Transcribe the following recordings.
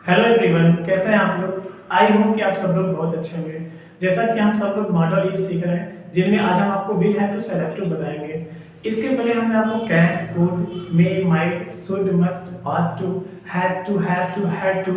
Hello everyone, कैसे हैं आप लोग। आई होप कि आप सब लोग बहुत अच्छे होंगे। जैसा कि हम सब लोग मॉडल यूज सीख रहे हैं, जिनमें आज हम आपको will have to cell have to बताएंगे। इसके पहले हमने आपको can, could, may, might, should, must, ought to, has to, have to, had to,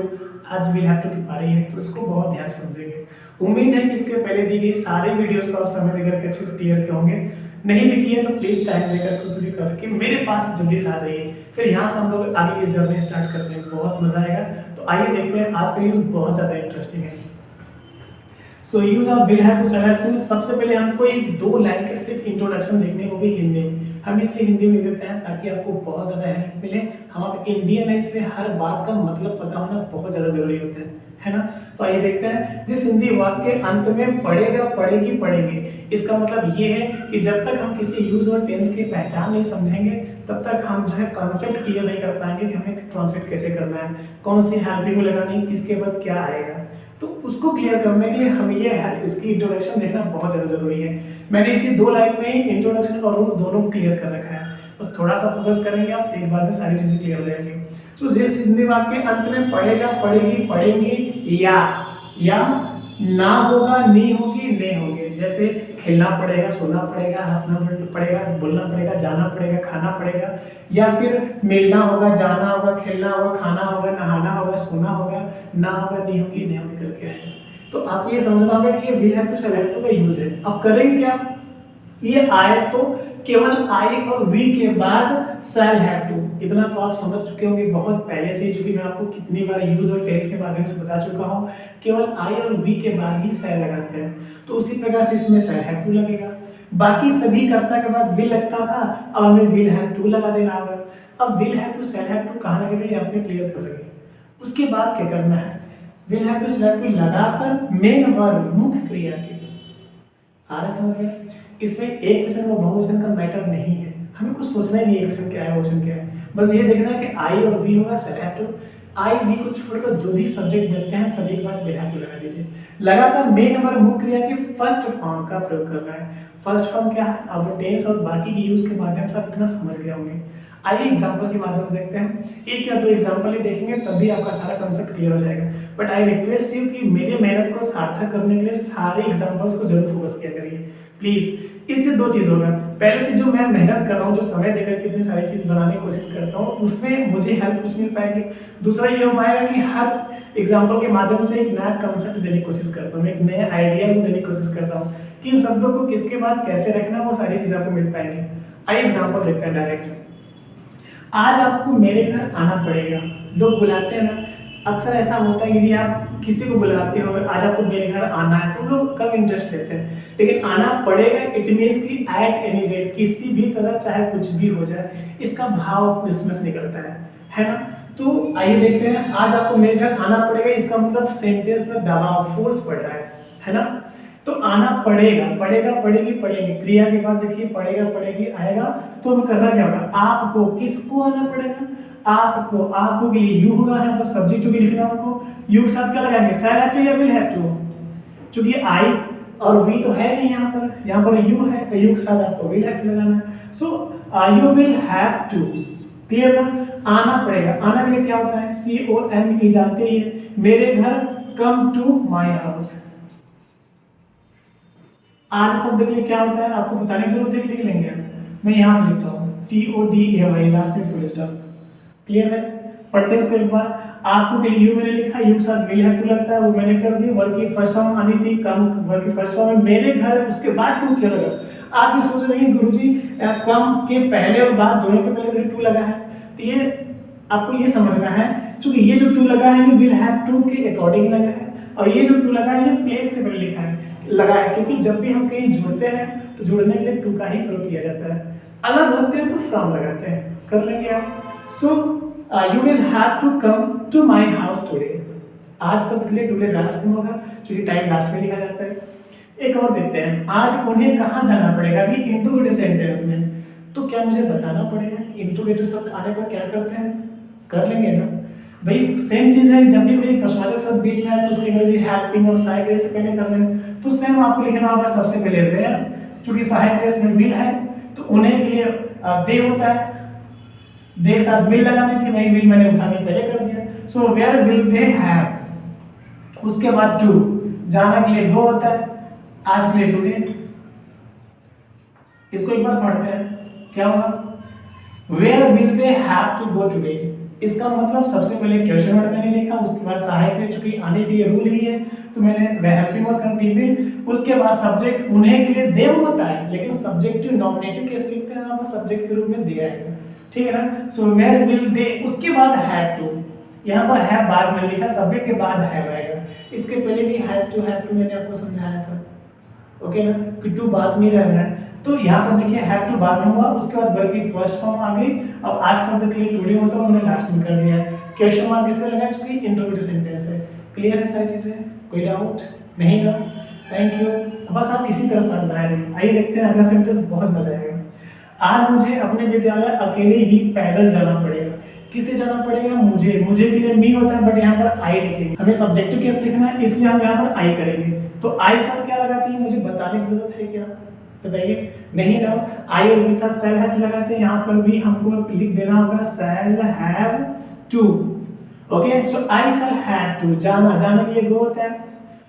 आज विल हैव टू की पारी है, तो इसको बहुत ध्यान से समझेंगे। उम्मीद है कि इसके पहले दी गई सारे वीडियोस को आप समय देकर के अच्छे से क्लियर किए होंगे। नहीं भी किए तो प्लीज टाइम लेकर के शुरू करके मेरे पास जल्दी से आ जाइए, फिर यहाँ से हम लोग आगे की जर्नी स्टार्ट करते हैं। बहुत मजा आएगा। तो आइए देखते हैं, आज का यूज बहुत ज्यादा इंटरेस्टिंग है। So use of will have to cell have to. सबसे पहले हमको एक दो लाइन के सिर्फ इंट्रोडक्शन देखने को भी हिंदी में। हम इसलिए हिंदी में देते हैं ताकि आपको बहुत ज्यादा हेल्प मिले। हम आप इंडियन है, इसलिए हर बात का मतलब पता होना बहुत ज्यादा जरूरी होता है ना। तो आइए देखते हैं। जिस हिंदी वाक्य के अंत में पढ़ेगा, पढ़ेगी, पढ़ेंगे, इसका मतलब ये है कि जब तक हम किसी यूज और टेंस की पहचान नहीं समझेंगे तब तक हम जो है कॉन्सेप्ट क्लियर नहीं कर पाएंगे कि हमें ट्रांसलेट कैसे करना है, कौन सी हेल्पिंग लगानी है, किसके बाद क्या आएगा। तो उसको क्लियर करने के लिए हमें ये है इसकी इंट्रोडक्शन देखना बहुत ज़्यादा जरूरी है। मैंने इसी दो लाइन में इंट्रोडक्शन और रूल दोनों क्लियर कर रखा है। बस थोड़ा सा फोकस करेंगे आप, एक बार में सारी चीज़ें क्लियर हो जाएंगी। तो जिस हिंदी वाक्य के अंत में पढ़ेगा, पढ़ेगी, पढ़ेंगी या ना होगा, नी होगी, ने होंगे। जैसे खेलना पड़ेगा, सोना पड़ेगा, हंसना पड़ेगा, बोलना पड़ेगा, जाना पड़ेगा, खाना पड़ेगा, या फिर मिलना होगा, जाना होगा, खेलना होगा, खाना होगा, नहाना होगा, सोना होगा, ना होगा, नी होगी, ने होगी करके आएगा। तो आपको ये समझना होगा कि ये will have to cell have to का यूज है। अब करेंगे क्या, ये आए तो केवल आई और वी के बाद सेल हैव टू। इतना तो आप समझ चुके होंगे बहुत पहले से, चूंकि मैं आपको कितनी बार यूज और टेंस के माध्यम से बता चुका हूं। केवल आई और वी के बाद ही सेल लगाते हैं, तो उसी प्रकार से इसमें सेल हैव टू लगेगा। बाकी सभी कर्ता के बाद विल लगता था, अब हमें विल हैव टू लगा देना होगा। अब will have to cell have to कहाँ लगेगा ये आपने क्लियर कर लगे। उसके बाद क्या करना है, will have to cell have to लगाकर मेन वर्ब मुख्य क्रिया के आ रहा समझ में। इसमें एक वचन और बहुवचन का मैटर नहीं है, हमें कुछ सोचना ही नहीं है एक वचन क्या है बहुवचन क्या है। बस ये देखना है कि आई और वी होगा shall have to. I we को छोड़कर जो भी सब्जेक्ट मिलते हैं सभी के बाद विल हैव टू लगा दीजिए। लगाकर मेन नंबर मुख्य क्रिया के फर्स्ट फॉर्म का प्रयोग करना है। फर्स्ट फॉर्म क्या है, अब टेंस और बाकी की यूज के माध्यम से आप इतना समझ गए होंगे। आइए एग्जांपल के माध्यम से देखते हैं। एक या दो एग्जांपल ही देखेंगे तब भी आपका सारा कांसेप्ट क्लियर हो जाएगा। बट आई रिक्वेस्ट यू कि मेरी मेहनत को सार्थक करने के लिए सारे एग्जांपल्स को जरूर फोकस किया करिए प्लीज। इससे दो चीज होगा, पहले तो जो मैं मेहनत कर रहा हूँ, जो समय देकर के इतनी सारी चीज बनाने की कोशिश करता हूँ, उसमें मुझे हेल्प कुछ मिल पाएगी। दूसरा ये हो पाएगा कि हर एग्जांपल के माध्यम से एक नया कंसेप्ट देने की कोशिश करता हूँ, एक नए आइडिया को देने की कोशिश करता हूँ कि इन शब्दों को किसके बाद कैसे रखना, वो सारी चीजें आपको मिल पाएंगी। आइए एग्जाम्पल देखते हैं डायरेक्ट। आज आपको मेरे घर आना पड़ेगा। लोग बुलाते हैं ना, अक्सर ऐसा होता है कि यदि आप किसी को बुलाते हो आज आपको मेरे घर आना है, तो लोग कम इंटरेस्ट लेते हैं। लेकिन आना पड़ेगा इट मीन्स कि एट एनी रेट, किसी भी तरह चाहे कुछ भी हो जाए, इसका भाव इसमें से निकलता है ना। तो आइए देखते हैं, आज आपको मेरे घर आना पड़ेगा, इसका मतलब सेंटेंस में दबाव, फोर्स पड़ रहा है ना। तो आना पड़ेगा, पड़ेगा, पड़ेगी, पड़ेगी, क्रिया के बाद देखिए पड़ेगा, पड़ेगी आएगा, तो हमें करना क्या होगा, आपको, किसको आना पड़ेगा, आपको। आपको के लिए यू होगा, यहाँ पर सब्जेक्ट भी लिखना आपको। यू के साथ क्या लगाएंगे, सेल हैव टू या विल हैव टू। चूंकि आई और वी तो है नहीं यहाँ पर यू है, यू के साथ आपको विल हैव टू लगाना है। So you will have to, clear ना। आना पड़ेगा, आना के लिए क्या होता है, COME जानते ही है, मेरे घर, कम टू माई हाउस। आज शब्द के लिए क्या होता है आपको बताने की जरूरत है कि लिख लेंगे, मैं यहाँ पे लिखता हूँ TODAY, लास्ट में फुल स्टॉप। क्लियर है, पढ़ते हैं इसको एक बार। आपको के लिए यू मैंने लिखा, यू के साथ विल हैव टू लगता है, वो मैंने कर दी। वर्ग की फर्स्ट फॉर्म आनी थी, कम वर्ग की फर्स्ट फॉर्म में मेरे घर, उसके बाद टू क्यों लगा। आप ये सोच रहे हैं गुरुजी कम के पहले और बाद दोनों के पहले टू लगा है, तो ये आपको ये समझना है, क्योंकि ये जो टू लगा है ये विल हैव टू के अकॉर्डिंग लगा है, और ये जो टू लगा है ये प्लेस के पहले लिखा है लगा है, क्योंकि जब भी हम कहीं जुड़ते हैं तो जुड़ने के लिए टू का ही प्रयोग किया जाता है। अलग होते हैं तो फ्रॉम लगाते हैं, कर लेंगे आप। So you will have to come to my house today. आज शब्द के लिए टुडे लास्ट में होगा, क्योंकि टाइम लास्ट में लिखा जाता है। एक और देखते हैं, आज उन्हें कहाँ जाना पड़ेगा, अभी इंट्रोगेटिव सेंटेंस में, तो क्या मुझे बताना पड़ेगा। इंट्रोगेटिव शब्द आने पर क्या करते हैं, कर लेंगे ना भाई। सेम चीज है, जब भी कोई प्रश्नवाचक शब्द बीच में आए तो उसकी अंग्रेजी हेल्पिंग और सहायक क्रिया से पहले कर लें, तो सेम आपको लिखना होगा सबसे पहले वेयर, क्योंकि सहायक क्रिया में विल है तो उन्हें के लिए दे होता है, दे के साथ विल लगानी थी, वही विल मैंने उठाने पहले कर दिया। So where will they have, उसके बाद टू, जाना के लिए गो होता है, आज के लिए टुडे। इसको एक बार पढ़ते हैं, क्या होगा, where will they have to go today. इसका मतलब सबसे पहले क्वेश्चन वर्ड मैंने लिखा, उसके बाद सहायक रह चुकी आने के लिए रूल ही है तो मैंने वह हेल्पिंग वर्ड कर दी। फिर उसके बाद सब्जेक्ट उन्हें के लिए देम होता है, लेकिन सब्जेक्टिव नॉमिनेटिव कैसे लिखते हैं, आप सब्जेक्ट के रूप में दे आएगा, ठीक है ना। सो वेयर विल दे, उसके बाद हैव टू, यहाँ पर है बाद में लिखा, सब्जेक्ट के बाद हैव आएगा। इसके पहले भी हैज टू हैव टू मैंने आपको समझाया था, ओके ना, कि टू बाद में रहना है। तो यहाँ पर देखिए हैव टू बाद में हुआ, उसके बाद वर्ब की फर्स्ट फॉर्म आ गई। अब आज शब्द के लिए टुडे होता है, उन्होंने लास्ट में कर दिया है। क्वेश्चन मार्क इससे लगा चुकी, इंटरोगेटिव सेंटेंस है। क्लियर है सारी चीजें, कोई डाउट नहीं ना? Thank you. बस आप इसी तरह से बनाए रहिए। आइए देखते हैं अगला सेंटेंस, बहुत मजा आएगा। आज मुझे अपने विद्यालय अकेले ही पैदल जाना पड़ेगा। किसे जाना पड़ेगा, मुझे। मुझे के लिए मी होता है, बट यहाँ पर आई लिखेंगे, हमें सब्जेक्टिव केस लिखना है, इसलिए हम यहाँ पर आई करेंगे। तो आई साथ क्या लगाती है, मुझे बताने की जरूरत है क्या, बताइए? नहीं ना। आई और के साथ शैल हैव लगाते हैं, यहाँ पर भी हमको लिख देना होगा shall have to. Okay, so I shall have to, जाना, जाने के लिए गो होता है।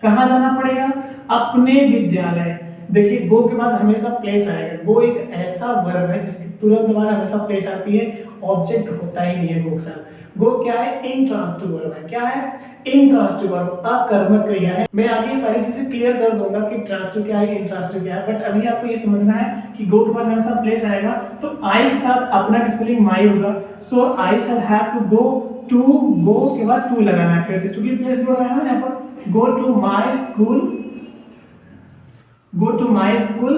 कहाँ जाना पड़ेगा, अपने विद्यालय। देखिए गो के बाद हमेशा प्लेस आएगा। गो एक ऐसा वर्ब है जिसके तुरंत बाद हमेशा प्लेस आती है, ऑब्जेक्ट होता ही नहीं है गो के साथ। गो क्या है, इंट्रांसिटिव वर्ब है। क्या है, इंट्रांसिटिव वर्ब, अकर्मक क्रिया है। मैं आगे सारी चीजें क्लियर कर दूंगा कि ट्रांसिटिव क्या है, इंट्रांसिटिव क्या है, बट अभी आपको ये समझना है कि गो के बाद हमेशा प्लेस आएगा। तो आई के साथ अपना की स्पेलिंग माई होगा। So I shall have to go to, go के बाद टू लगाना है फिर से, चूंकि प्लेस वर्ब है ना यहाँ पर। Go to my school, go to my school.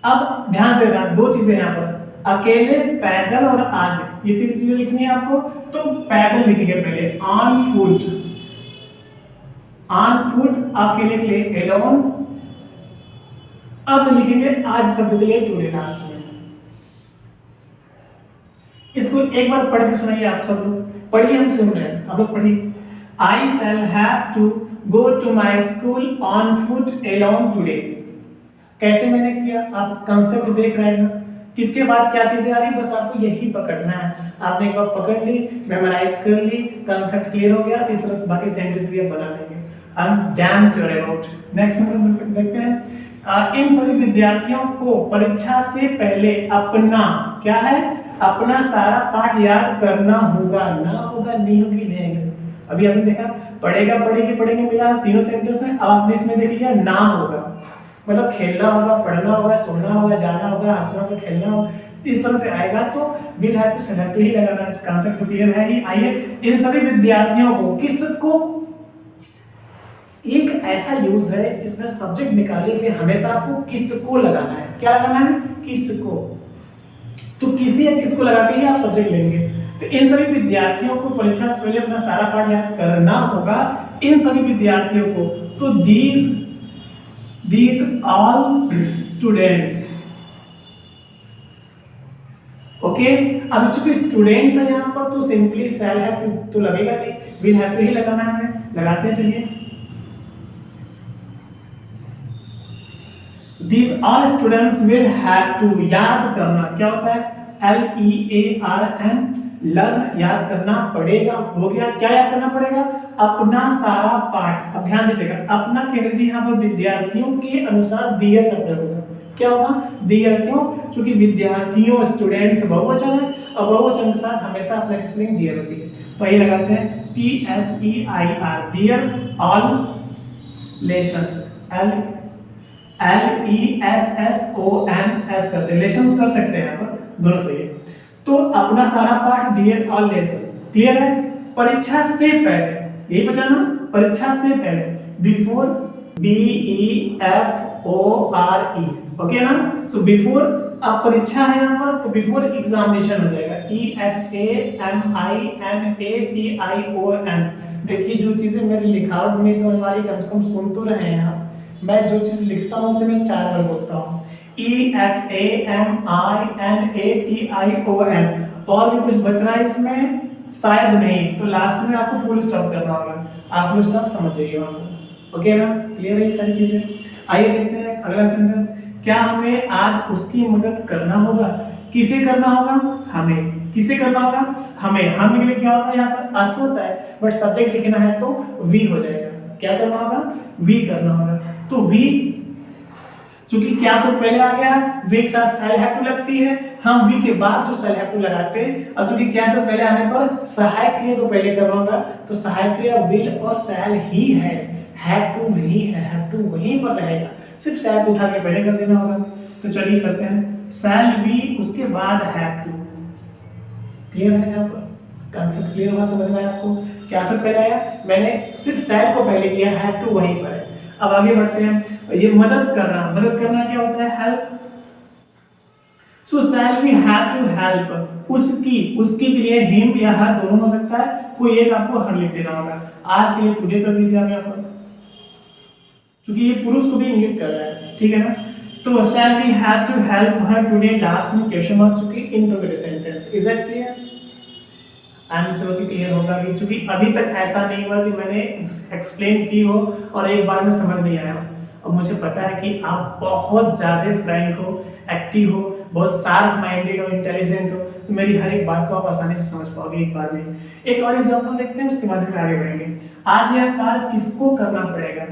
अब ध्यान देना, दो चीजें यहाँ पर, अकेले, पैदल और आज, ये तीन चीजें लिखनी है आपको। तो पैदल लिखेंगे पहले, ऑन फुट, ऑन फुट अकेले के लिए एलोन। अब लिखेंगे आज शब्द के लिए टुडे लास्ट में। इसको एक बार पढ़ के सुनाइए आप सब लोग, पढ़िए, हम सुन रहे हैं, आप लोग पढ़िए। I shall have to go to my school on foot alone today. कैसे मैंने किया, आप कंसेप्ट देख रहे हैं ना, किसके बाद क्या चीजें आ रही, बस आपको यही पकड़ना है। आपने एक बार पकड़ ली, मेमोराइज कर ली, कंसेप्ट क्लियर हो गया, इस तरह से बाकी सेंटेंस भी आप बना लेंगे। I am damn sure about. Next sentence देखते हैं। इन सभी विद्यार्थियों को परीक्षा से पहले अपना, क्या है, अपना सारा पाठ याद करना होगा। ना होगा, नहीं होगी, नहीं होगा। अभी आपने देखा पढ़ेगा, पढ़ेगी, पढ़ेंगे मिला तीनों सेंटेंस में। अब आपने इसमें देख लिया ना होगा, मतलब खेलना होगा, पढ़ना होगा, सोना होगा, जाना होगा, हंसना होगा, खेलना होगा, इस तरह से आएगा। तो विल हैव टू सेलेक्ट ही लगाना, कांसेप्ट तो क्लियर है ही। आइए, इन सभी विद्यार्थियों को, किसको, एक ऐसा यूज है इसमें सब्जेक्ट निकालने के लिए हमेशा आपको किसको लगाना है। क्या लगाना है, किसको। तो किसी या किसको लगा के ही आप सब्जेक्ट लेंगे। तो इन सभी विद्यार्थियों को परीक्षा से पहले अपना सारा पाठ याद करना होगा। इन सभी विद्यार्थियों को, तो these all students, ओके। अब चूंकि स्टूडेंट्स है यहाँ पर, तो सिंपली शैल हैव टू तो लगेगा नहीं, विल हैव टू ही लगाना है हमें। लगाते हैं, चलिए। These all students will have to, याद करना क्या होता है, LEARN, लर्न, याद करना पड़ेगा। हो गया, क्या याद करना पड़ेगा, अपना सारा पाठ। अब ध्यान दीजिएगा, अपना की एनर्जी यहाँ पर विद्यार्थियों के अनुसार दियर का प्रयोग होगा। क्या होगा, दियर। क्यों, क्योंकि विद्यार्थियों, स्टूडेंट्स बहुवचन है, और बहुवचन के साथ हमेशा अपना स्पेलिंग दियर होती है। तो ये लगाते हैं THEIR, their all lessons, LESSONS करते हैं, लेशंस कर सकते हैं यहाँ पर, दोनों सही है। तो अपना सारा पाठ, दियर ऑल लेसन्स। क्लियर है। परीक्षा से पहले, यही बचाना, परीक्षा से पहले, बिफोर, BEFORE, ओके ना। सो बिफोर, अब परीक्षा है यहाँ पर, तो बिफोर एग्जामिनेशन हो जाएगा, EXAMINATION। देखिए जो चीजें मेरी लिखावट में समझ आ रही, कम से कम सुन तो रहे हैं आप। मैं जो चीज लिखता हूँ उसे मैं 4 बार बोलता हूँ, EXAMINATION। और भी कुछ बच रहा है इसमें, शायद नहीं, तो लास्ट में आपको फुल स्टॉप करना होगा। आप फुल स्टॉप समझ जाइए वहां पर, ओके ना। क्लियर है ये सारी चीजें। आइए देखते हैं अगला सेंटेंस। क्या हमें आज उसकी मदद करना होगा, किसे करना होगा, हमें। किसे करना होगा? हमें। हम के लिए क्या होगा? यहाँ पर अस होता है, बट सब्जेक्ट लिखना है तो वी हो जाएगा। क्या करना होगा? वी करना होगा। तो वी, चूंकि क्या सब पहले आ गया, वी के साथ सेल हैव टू लगती है, हम वी के बाद जो सेल हैव टू लगाते हैं। अब चूंकि क्या सब पहले आने पर सहायक क्रिया तो पहले करना होगा, तो सहायक क्रिया विल और सेल ही है, हैव टू नहीं है। हैव टू वहीं पर रहेगा, सिर्फ सेल उठा के पहले कर देना होगा। तो चलिए करते हैं, सेल वी उसके बाद हैव टू। क्लियर है? यहाँ पर कांसेप्ट क्लियर हुआ, समझ में आया आपको? क्या सब पहले आया? मैंने सिर्फ सेल को पहले किया, हैव टू वहीं पर है। अब आगे बढ़ते हैं, ये मदद करना। मदद करना क्या होता है? Help. So shall we have to help, उसकी, उसकी के लिए हिम या हर दोनों हो सकता है, कोई एक आपको हर लिख देना होगा। आज के लिए टुडे कर दीजिए आप यहाँ पर, क्योंकि ये पुरुष को भी इंगित कर रहा है, ठीक है ना? तो shall we have to help her today, last में क्वेश्चन मार्क, चूंकि interrogative sentence. Is that clear? I am sure कि क्लियर होगा भी, क्योंकि अभी तक ऐसा नहीं हुआ कि मैंने एक्सप्लेन की हो और एक बार में समझ नहीं आया। और मुझे पता है कि आप बहुत ज़्यादा फ्रैंक हो, एक्टिव हो, बहुत शार्प माइंडेड हो, इंटेलिजेंट हो, तो मेरी हर एक बात को आप आसानी से समझ पाओगे एक बार में। एक और एग्जांपल देखते हैं, उसके बाद हम आगे बढ़ेंगे। आज यह कार्य किसको करना पड़ेगा?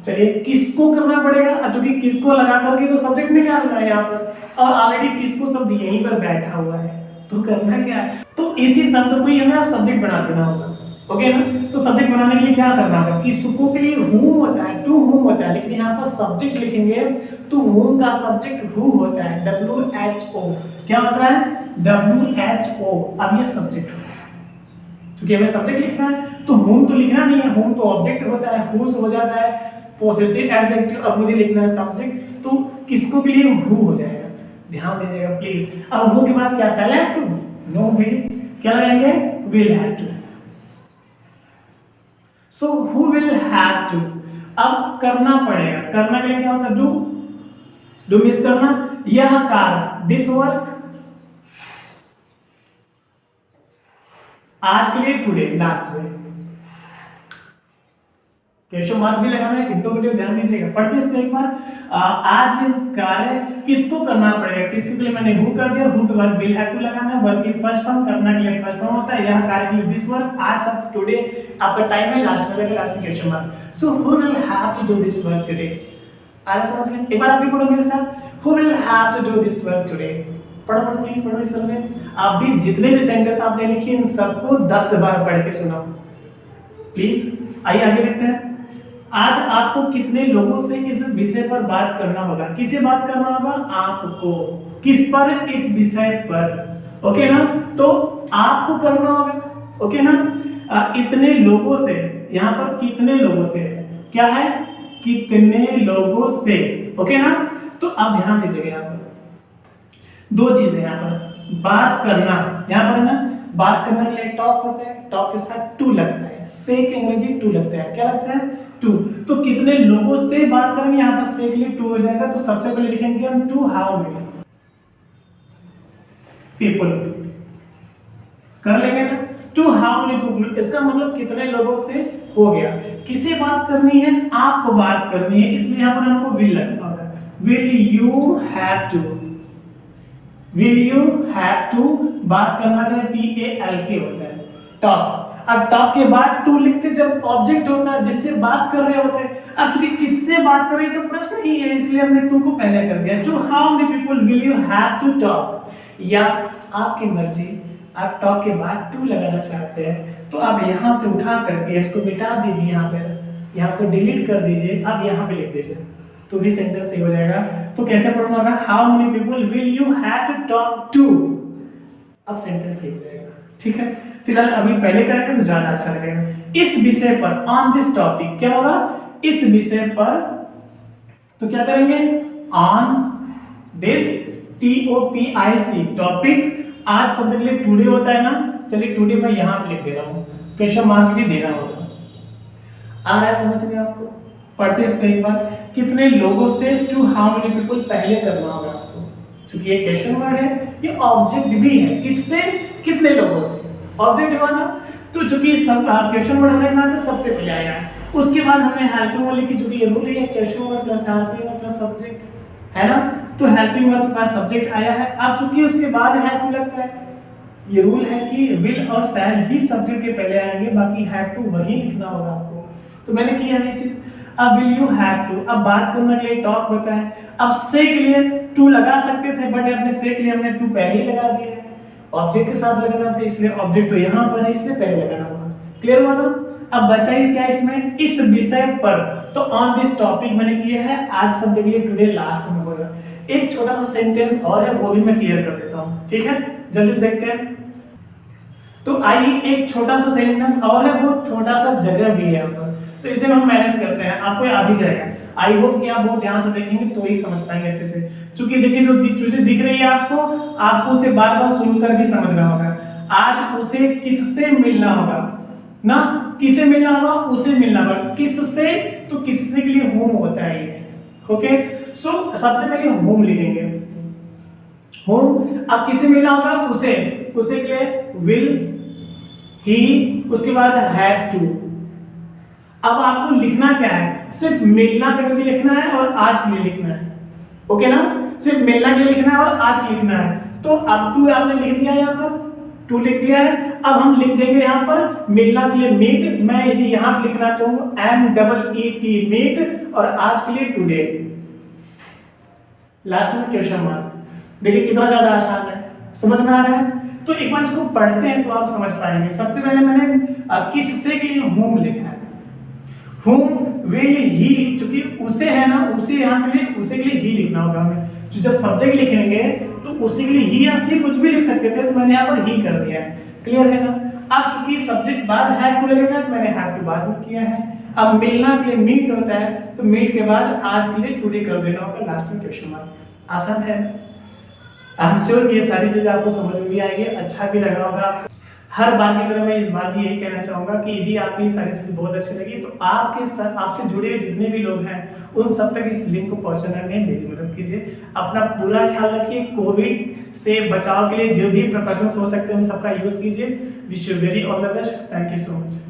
चलिए, किसको करना पड़ेगा? अब चूंकि किसको लगा करके तो सब्जेक्ट निकालना है यहाँ पर, और ऑलरेडी किसको शब्द यहीं पर बैठा हुआ है, तो करना क्या है? तो इसी शब्द को ही हमें सब्जेक्ट बना देना होगा। ओके ना? तो सब्जेक्ट बनाने के लिए क्या करना होगा? किसको के लिए whom होता है, to whom होता है, लेकिन यहाँ पर सब्जेक्ट लिखेंगे तो whom का सब्जेक्ट who होता है, WHO। क्या होता है? WHO। अब ये सब्जेक्ट होता है, क्योंकि हमें सब्जेक्ट लिखना है तो whom तो लिखना नहीं है, whom तो ऑब्जेक्ट होता है, whose हो जाता है पोसेसिव एडजेक्टिव। अब मुझे लिखना है सब्जेक्ट, तो किसको के लिए who हो जाएगा, ध्यान दीजिएगा प्लीज। अब who के बाद क्या? shall have to? No, will। क्या लगाएंगे? will have to। So who will have to? अब करना पड़ेगा, करना के लिए क्या होता है? डू मिस करना, यह कार्य, दिस वर्क। आज के लिए टुडे, लास्ट में क्वेश्चन मार्क भी लगाना है, इंटरोगेटिव, ध्यान दीजिएगा। पढ़ते इसको एक बार। आज कार्य किसको करना पड़ेगा? किसके लिए मैंने हु कर दिया, हु के बाद विल हैव टू लगाना है, वर्क की फर्स्ट फॉर्म, करना के लिए फर्स्ट फॉर्म होता है, यह कार्य के लिए दिस वर्क, आज सब टुडे आपका टाइम है, लास्ट में लगेगा, लास्ट में question mark. So who will have to do this work today? आ समझ में? एक बार आप भी पढ़ो मेरे साथ, who will have to do this work today. पढ़ो पढ़ो प्लीज, पढ़ो इस तरह से। आप भी जितने भी सेंटेंस आपने लिखे इन सबको 10 बार पढ़ के सुनाओ प्लीज। आइए आगे देखते हैं। आज आपको कितने लोगों से इस विषय पर बात करना होगा? किसे बात करना होगा? आपको। किस पर? इस विषय पर। ओके ना? तो आपको करना होगा। ओके ना? इतने लोगों से, यहाँ पर कितने लोगों से क्या है? कितने लोगों से। ओके ना? तो आप ध्यान दीजिएगा, यहाँ पर दो चीजें, यहाँ पर बात करना, यहाँ पर ना बात करने के लिए टॉक होता है, टॉक के साथ टू लगता है, से के अंग्रेजी टू लगता है, क्या लगता है? टू। तो कितने लोगों से बात करेंगे, यहाँ पर से के लिए टू हो जाएगा, तो सबसे पहले लिखेंगे हम टू हाउ मेनी पीपल, कर लेंगे ना? टू हाउ मेनी पीपल, इसका मतलब कितने लोगों से हो गया। किसे बात करनी है? आपको बात करनी है, इसलिए यहाँ पर हमको विल लगना होगा। Will you have to, will you have to, बात करना का TALK होता है, टॉक। अब टॉक के बाद टू लिखते जब ऑब्जेक्ट होता है जिससे बात कर रहे होते हैं। अब चूंकि किससे बात कर रही है तो प्रश्न ही है, इसलिए हमने टू को पहले कर दिया। To how many people will you have to talk, या आपकी मर्जी, आप टॉक के बाद टू लगाना चाहते हैं तो आप यहाँ से उठा करके इसको मिटा दीजिए, यहाँ पे, यहाँ को डिलीट कर दीजिए, आप यहाँ पे लिख दीजिए, तो भी सेंटेंस सही हो जाएगा। तो कैसे पढ़ना होगा? How many people will you have to talk to, अब सेंटेंस सही हो जाएगा। ठीक है, फिलहाल अभी पहले करेंगे तो ज्यादा अच्छा लगेगा। इस विषय पर, ऑन दिस टॉपिक, क्या होगा? इस विषय पर, तो क्या करेंगे? On this, TOPIC, topic. आज शब्द के लिए टुडे होता है ना, चलिए टुडे मैं यहाँ पे लिख दे रहा हूँ, क्वेश्चन मार्क भी देना होगा। आ रहा है समझ में आपको? पढ़ते इसको एक बार। कितने लोगों से, टू हाउ मेनी पीपल पहले करना होगा आपको, क्योंकि ये क्वेश्चन वर्ड है, ये ऑब्जेक्ट भी है। किससे? कितने लोगों से, ऑब्जेक्ट हुआ ना, तो चूंकि सब क्वेश्चन वर्ड होने के नाते सबसे पहले आया है। उसके बाद हमने हेल्पिंग वर्ड लिखी, चूंकि ये रूल है question word plus helping word plus subject है ना, तो हेल्पिंग वर्ड के पास सब्जेक्ट आया है। अब चूंकि उसके बाद हैव टू लगता है, ये रूल है कि विल और शैल ही सब्जेक्ट के पहले आएंगे, बाकी हैव टू वही लिखना होगा आपको। तो मैंने किया है ये चीज। अब विल यू हैव टू, अब बात करने के लिए टॉक होता है। अब से के लिए टू लगा सकते थे, बट अपने से के लिए हमने टू पहले ही लगा दिया है। ऑब्जेक्ट के साथ लगाना था, इसलिए ऑब्जेक्ट तो यहाँ पर है, इसलिए पहले लगाना होगा। क्लियर हुआ ना? अब बचा ही क्या इसमें, इस विषय पर। तो ऑन दिस टॉपिक मैंने किया है, आज सब्जेक्ट के लिए टुडे लास्ट में होगा। एक छोटा सा सेंटेंस और है, वो भी मैं क्लियर कर देता हूँ, ठीक है? जल्दी से देखते हैं। तो आइए एक छोटा सा सेंटेंस और है, वो छोटा सा जगह भी है यहाँ पर, तो इसे हम मैनेज करते हैं, आपको आ भी जाएगा। आई होप कि आप बहुत ध्यान से देखेंगे तो ही समझ पाएंगे अच्छे से। क्योंकि देखिए जो चीजें दिख रही है आपको उसे बार बार सुनकर भी समझना होगा। आज उसे किससे मिलना होगा ना, किसे मिलना होगा, उसे मिलना होगा। किससे, तो किससे के लिए होम होता है ये। ओके, सो सबसे पहले होम लिखेंगे, होम। अब किसे मिलना होगा, उसे के लिए विल, ही, उसके बाद हैव टू। अब आपको लिखना क्या है, सिर्फ मिलना के लिए लिखना है और आज के लिए लिखना है। ओके ना, सिर्फ मिलना के लिए लिखना है और आज के लिए लिखना है। तो अब टू आपने लिख दिया, यहाँ पर टू लिख दिया है। अब हम लिख देंगे यहाँ पर मिलना के लिए मीट। मैं यदि यहाँ पर लिखना चाहूँ MEET मीट, और आज के लिए टुडे। लास्ट में क्वेश्चन मार्क। देखिए कितना ज्यादा आसान है, समझ में आ रहा है? तो एक बार इसको पढ़ते हैं तो आप समझ पाएंगे। सबसे पहले मैंने किससे के लिए होम लिखा है। होम विल ही, चूंकि उसे है ना, उसे यहाँ के लिए, उसे के लिए ही लिखना होगा हमें। तो जब सब्जेक्ट लिखेंगे तो उसी के लिए ही या सी कुछ भी लिख सकते थे, तो मैंने यहाँ पर ही कर दिया है। क्लियर है ना? अब चूंकि सब्जेक्ट बाद हैव टू लगेगा, तो मैंने हैव टू बाद में किया है। अब मिलना के लिए मीट होता है, तो मीट के बाद आज के लिए टुडे कर देना होगा, लास्ट में क्वेश्चन मार्क। आसान है। आई एम श्योर ये सारी चीजें आपको समझ में भी आएगी, अच्छा भी लगा होगा। हर बार की तरह मैं इस बार भी यही कहना चाहूंगा कि यदि आपको ये सारी चीजें बहुत अच्छी लगी, तो आपसे जुड़े हुए जितने भी लोग हैं उन सब तक इस लिंक को पहुंचाने में मेरी मदद कीजिए। अपना पूरा ख्याल रखिए। कोविड से बचाव के लिए जो भी प्रिकॉशंस हो सकते हैं उन सबका यूज कीजिए। Wish you very all the best. Thank you so much.